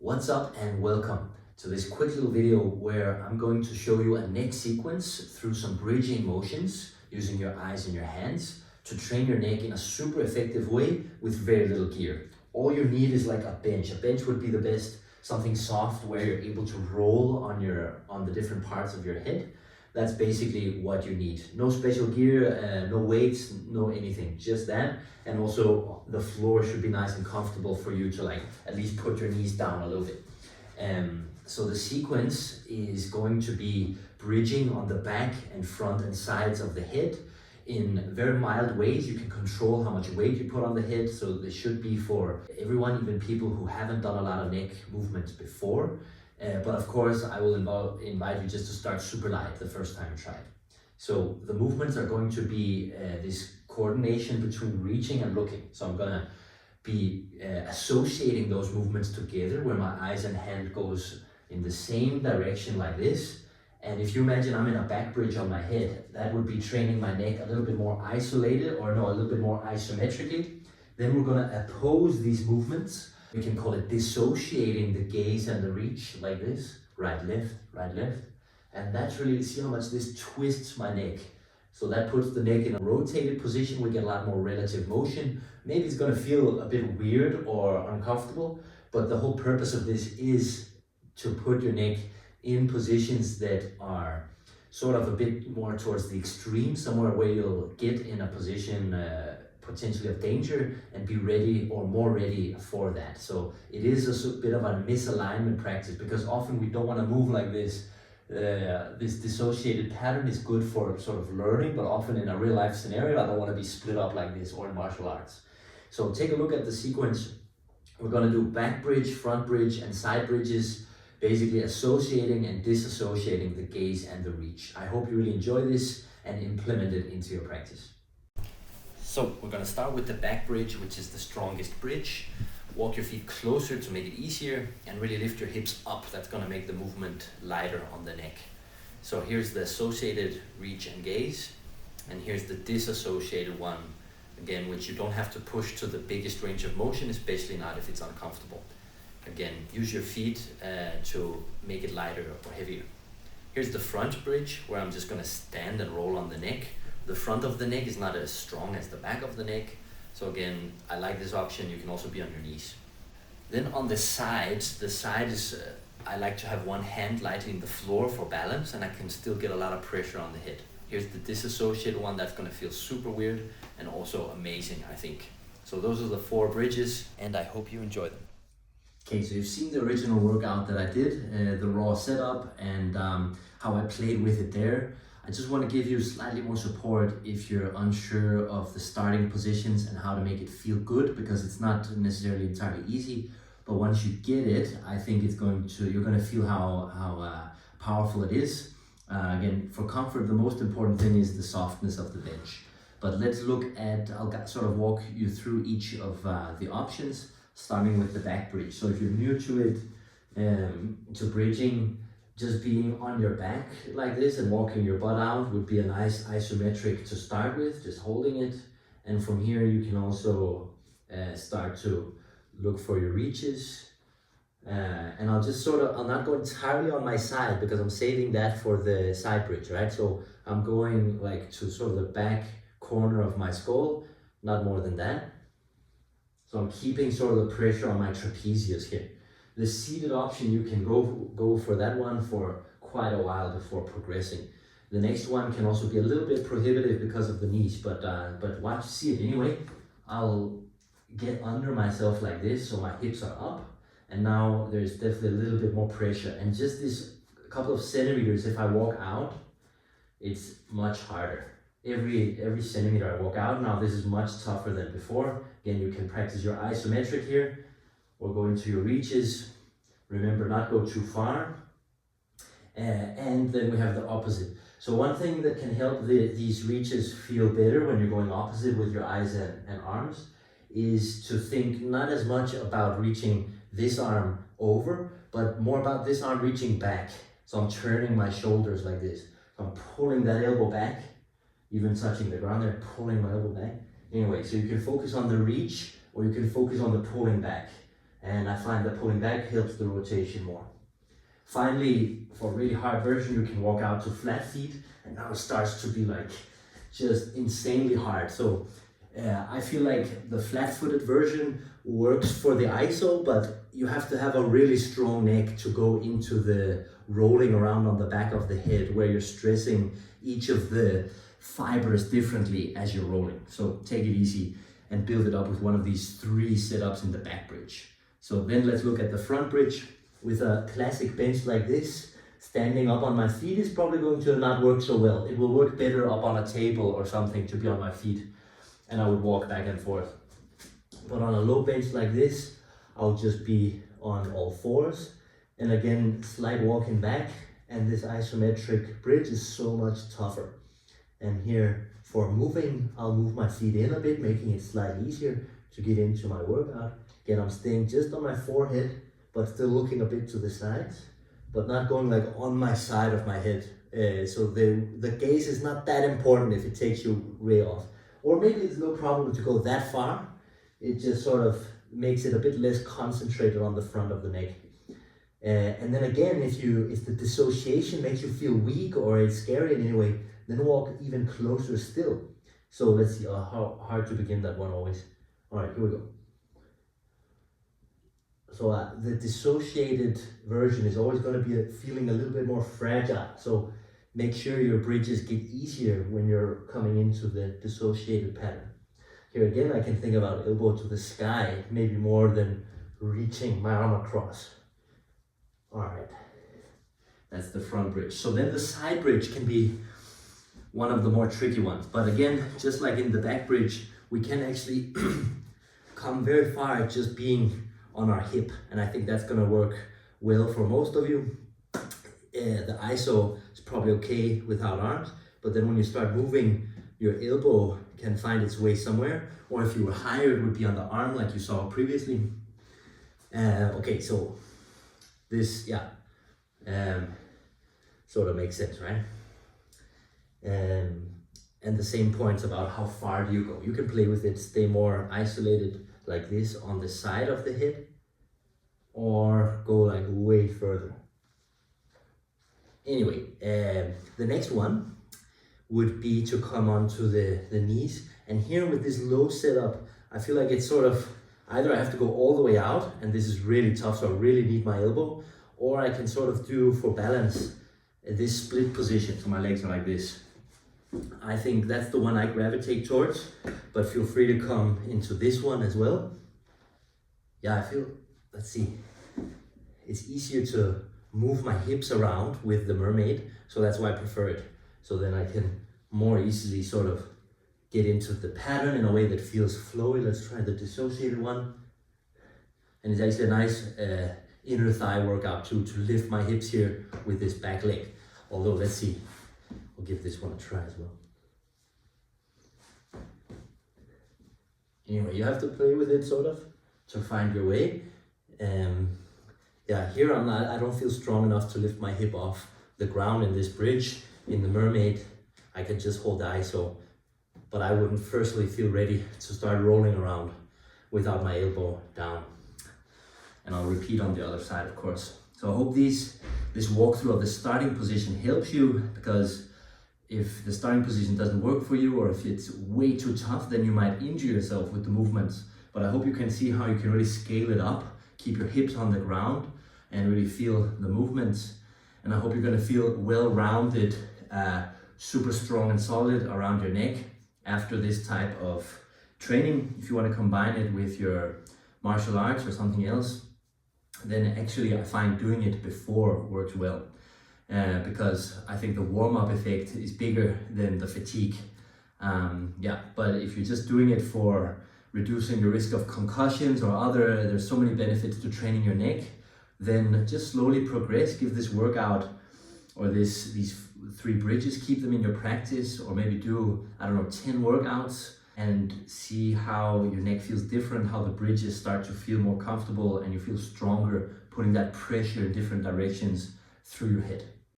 What's up and welcome to this quick little video where I'm going to show you a neck sequence through some bridging motions using your eyes and your hands to train your neck in a super effective way with very little gear. All you need is like a bench. A bench would be the best, something soft where you're able to roll on the different parts of your head. That's basically what you need. No special gear, no weights, no anything, just that. And also the floor should be nice and comfortable for you to like at least put your knees down a little bit. So the sequence is going to be bridging on the back and front and sides of the head in very mild ways. You can control how much weight you put on the head, so this should be for everyone, even people who haven't done a lot of neck movements before. But of course, I will invite you just to start super light the first time you try it. So the movements are going to be this coordination between reaching and looking. So I'm gonna be associating those movements together where my eyes and hand goes in the same direction like this. And if you imagine I'm in a back bridge on my head, that would be training my neck a little bit more isolated, or no, a little bit more isometrically. Then we're gonna oppose these movements. We can call it dissociating the gaze and the reach like this, right, left, right, left. And that's really, see how much this twists my neck. So that puts the neck in a rotated position. We get a lot more relative motion. Maybe it's gonna feel a bit weird or uncomfortable, but the whole purpose of this is to put your neck in positions that are sort of a bit more towards the extreme, somewhere where you'll get in a position potentially of danger and be ready or more ready for that. So it is a bit of a misalignment practice, because often we don't want to move like this. This dissociated pattern is good for sort of learning, but often in a real life scenario, I don't want to be split up like this, or in martial arts. So take a look at the sequence. We're going to do back bridge, front bridge, and side bridges, basically associating and disassociating the gaze and the reach. I hope you really enjoy this and implement it into your practice. So we're going to start with the back bridge, which is the strongest bridge. Walk your feet closer to make it easier and really lift your hips up. That's going to make the movement lighter on the neck. So here's the associated reach and gaze, and here's the disassociated one, again, which you don't have to push to the biggest range of motion, especially not if it's uncomfortable. Again, use your feet to make it lighter or heavier. Here's the front bridge, where I'm just going to stand and roll on the neck. The front of the neck is not as strong as the back of the neck. So again, I like this option. You can also be on your knees. Then on the sides is, I like to have one hand lightly in the floor for balance, and I can still get a lot of pressure on the head. Here's the disassociated one. That's going to feel super weird and also amazing, I think. So those are the 4 bridges, and I hope you enjoy them. Okay, so you've seen the original workout that I did, the raw setup, and how I played with it there. I just want to give you slightly more support if you're unsure of the starting positions and how to make it feel good, because it's not necessarily entirely easy. But once you get it, I think you're going to feel how powerful it is. Again, for comfort, the most important thing is the softness of the bench. But let's look at, I'll sort of walk you through each of the options, starting with the back bridge. So if you're new to it, to bridging, just being on your back like this and walking your butt out would be a nice isometric to start with, just holding it. And from here you can also start to look for your reaches. And I'll not go entirely on my side, because I'm saving that for the side bridge, right? So I'm going like to sort of the back corner of my skull, not more than that. So I'm keeping sort of the pressure on my trapezius here. The seated option, you can go for that one for quite a while before progressing. The next one can also be a little bit prohibitive because of the knees, but see it anyway. I'll get under myself like this, so my hips are up, and now there's definitely a little bit more pressure. And just this couple of centimeters, if I walk out, it's much harder. Every centimeter I walk out now, this is much tougher than before. Again, you can practice your isometric here, or go into your reaches. Remember, not go too far. And then we have the opposite. So one thing that can help these reaches feel better when you're going opposite with your eyes and arms is to think not as much about reaching this arm over, but more about this arm reaching back. So I'm turning my shoulders like this. So I'm pulling that elbow back, even touching the ground there, pulling my elbow back. Anyway, so you can focus on the reach, or you can focus on the pulling back. and I find that pulling back helps the rotation more. Finally, for a really hard version, you can walk out to flat feet, and now it starts to be like just insanely hard. So I feel like the flat-footed version works for the ISO, but you have to have a really strong neck to go into the rolling around on the back of the head, where you're stressing each of the fibers differently as you're rolling. So take it easy and build it up with one of these 3 setups in the back bridge. So then let's look at the front bridge. With a classic bench like this, standing up on my feet is probably going to not work so well. It will work better up on a table or something to be on my feet, and I would walk back and forth. But on a low bench like this, I'll just be on all 4s, and again, slight walking back, and this isometric bridge is so much tougher. And here, for moving, I'll move my feet in a bit, making it slightly easier to get into my workout. Again, I'm staying just on my forehead, but still looking a bit to the sides, but not going like on my side of my head. So the gaze is not that important if it takes you way off. Or maybe it's no problem to go that far. It just sort of makes it a bit less concentrated on the front of the neck. And then again, if the dissociation makes you feel weak or it's scary in any way, then walk even closer still. So let's see how hard to begin that one always. All right, here we go. So the dissociated version is always going to be feeling a little bit more fragile. So make sure your bridges get easier when you're coming into the dissociated pattern. Here again, I can think about elbow to the sky, maybe more than reaching my arm across. All right, that's the front bridge. So then the side bridge can be one of the more tricky ones. But again, just like in the back bridge, we can actually come very far just being on our hip, and I think that's gonna work well for most of you. The ISO is probably okay without arms, but then when you start moving, your elbow can find its way somewhere, or if you were higher, it would be on the arm like you saw previously. Okay, so this, sort of makes sense, right? And the same points about how far do you go. You can play with it, stay more isolated like this on the side of the head, or go like way further. Anyway, the next one would be to come onto the knees. And here with this low setup, I feel like it's sort of, either I have to go all the way out, and this is really tough, so I really need my elbow, or I can sort of do, for balance, this split position, so my legs are like this. I think that's the one I gravitate towards, but feel free to come into this one as well. Yeah, I feel, let's see, it's easier to move my hips around with the mermaid, so that's why I prefer it. So then I can more easily sort of get into the pattern in a way that feels flowy. Let's try the dissociated one. And it's actually a nice inner thigh workout too, to lift my hips here with this back leg. Although, let's see, I'll give this one a try as well. Anyway, you have to play with it sort of to find your way. Yeah, here I don't feel strong enough to lift my hip off the ground in this bridge. In the mermaid, I can just hold the ISO, but I wouldn't firstly feel ready to start rolling around without my elbow down. And I'll repeat on the other side, of course. So I hope this walkthrough of the starting position helps you, because if the starting position doesn't work for you, or if it's way too tough, then you might injure yourself with the movements. But I hope you can see how you can really scale it up, keep your hips on the ground, and really feel the movements. And I hope you're gonna feel well-rounded, super strong and solid around your neck after this type of training. If you wanna combine it with your martial arts or something else, then actually I find doing it before works well. Because I think the warm-up effect is bigger than the fatigue. But if you're just doing it for reducing your risk of concussions or there's so many benefits to training your neck, then just slowly progress, give this workout or these 3 bridges, keep them in your practice, or maybe do, 10 workouts, and see how your neck feels different, how the bridges start to feel more comfortable and you feel stronger, putting that pressure in different directions through your head.